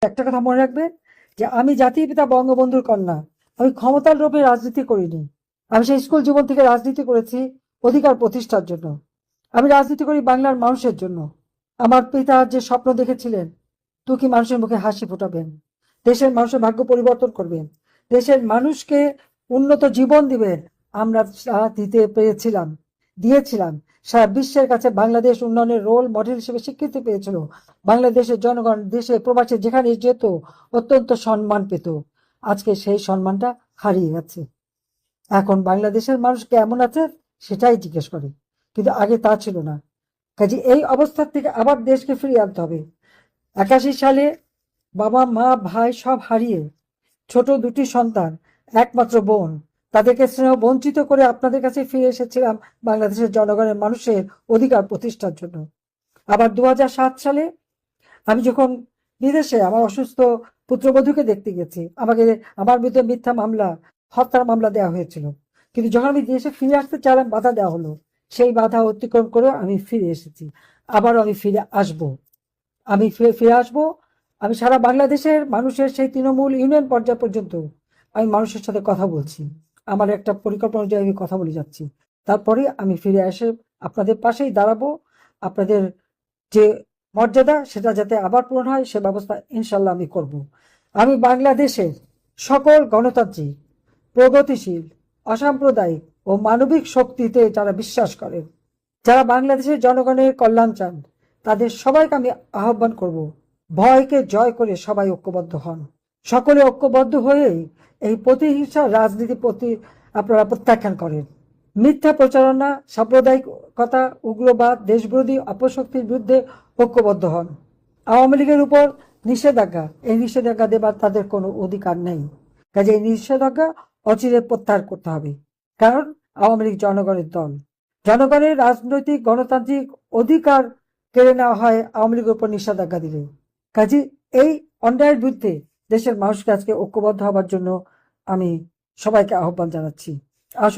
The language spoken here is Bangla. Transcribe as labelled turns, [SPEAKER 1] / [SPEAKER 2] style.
[SPEAKER 1] একটা কথা মনে রাখবেন যে আমি জাতির পিতা বঙ্গবন্ধুর কন্যা। আমি ক্ষমতার লোভে রাজনীতি করিনি। আমি সেই স্কুল জীবন থেকে রাজনীতি করেছি অধিকার প্রতিষ্ঠার জন্য। আমি রাজনীতি করি বাংলার মানুষের জন্য। আমার পিতা যে স্বপ্ন দেখেছিলেন, কি মানুষের মুখে হাসি ফোটাবেন, দেশের মানুষের ভাগ্য পরিবর্তন করবেন, দেশের মানুষকে উন্নত জীবন দিবেন, আমরা দিতে পেরেছিলাম, দিয়েছিলাম। সারা বিশ্বের কাছে বাংলাদেশ উন্নয়নের রোল মডেল হিসেবে স্বীকৃতি পেয়েছিল। বাংলাদেশের জনগণ দেশে প্রবাসে যেখানে যেত অত্যন্ত সম্মান পেত। আজকে সেই সম্মানটা হারিয়ে গেছে। এখন বাংলাদেশের মানুষ কেমন আছে সেটাই জিজ্ঞেস করে, কিন্তু আগে তা ছিল না। কাজে এই অবস্থা থেকে আবার দেশকে ফিরিয়ে আনতে হবে। 81 সালে বাবা মা ভাই সব হারিয়ে ছোট দুটি সন্তান, একমাত্র বোন, তাদেরকে স্নেহ বঞ্চিত করে আপনাদের কাছে ফিরে এসেছিলাম বাংলাদেশের জনগণের মানুষের অধিকার প্রতিষ্ঠার জন্য। আবার 2007 সালে আমি যখন বিদেশে আমার অসুস্থ পুত্রবধূকে দেখতে গেছি, আমার বিরুদ্ধে মিথ্যা মামলা, হত্যার মামলা দেওয়া হয়েছিল, কিন্তু যখন আমি দেশে ফিরে আসতে চাইলাম বাধা দেওয়া হলো। সেই বাধা অতিক্রম করে আমি ফিরে এসেছি। আবারও আমি ফিরে আসব। আমি ফিরে আসবো। আমি সারা বাংলাদেশের মানুষের সেই তৃণমূল ইউনিয়ন পর্যায় পর্যন্ত আমি মানুষের সাথে কথা বলছি। আমার একটা পরিকল্পনা অনুযায়ী আমি কথা বলে যাচ্ছি। তারপরে আমি ফিরে এসে আপনাদের পাশেই দাঁড়াবো। আপনাদের যে মর্যাদা সেটা যাতে আবার পূরণ হয় সে ব্যবস্থা ইনশাল্লাহ আমি করব। আমি বাংলাদেশের সকল গণতান্ত্রিক, প্রগতিশীল, অসাম্প্রদায়িক ও মানবিক শক্তিতে যারা বিশ্বাস করেন, যারা বাংলাদেশের জনগণের কল্যাণ চান, তাদের সবাইকে আমি আহ্বান করব, ভয়কে জয় করে সবাই ঐক্যবদ্ধ হন। সকলে ঐক্যবদ্ধ হয়েই এই প্রতিহিংসা রাজনীতি আপনারা প্রত্যাখ্যান করেন। মিথ্যা প্রচারণা, সাম্প্রদায়িকতা, উগ্রবাদ, দেশবিরোধী অপশক্তির বিরুদ্ধে ঐক্যবদ্ধ হন। আওয়ামী লীগের উপর নিষেধাজ্ঞা, এই নিষেধাজ্ঞা দেবার তাদের কোনো অধিকার নেই। কাজে এই নিষেধাজ্ঞা অচিরে প্রত্যাহার করতে হবে, কারণ আওয়ামী লীগ জনগণের দল। জনগণের রাজনৈতিক গণতান্ত্রিক অধিকার কেড়ে নেওয়া হয় আওয়ামী লীগের উপর নিষেধাজ্ঞা দিলে। কাজে এই অন্যায়ের বিরুদ্ধে দেশের মানুষকে আজকে ঐক্যবদ্ধ হবার জন্য আমি সবাইকে আহ্বান জানাচ্ছি। আসুন।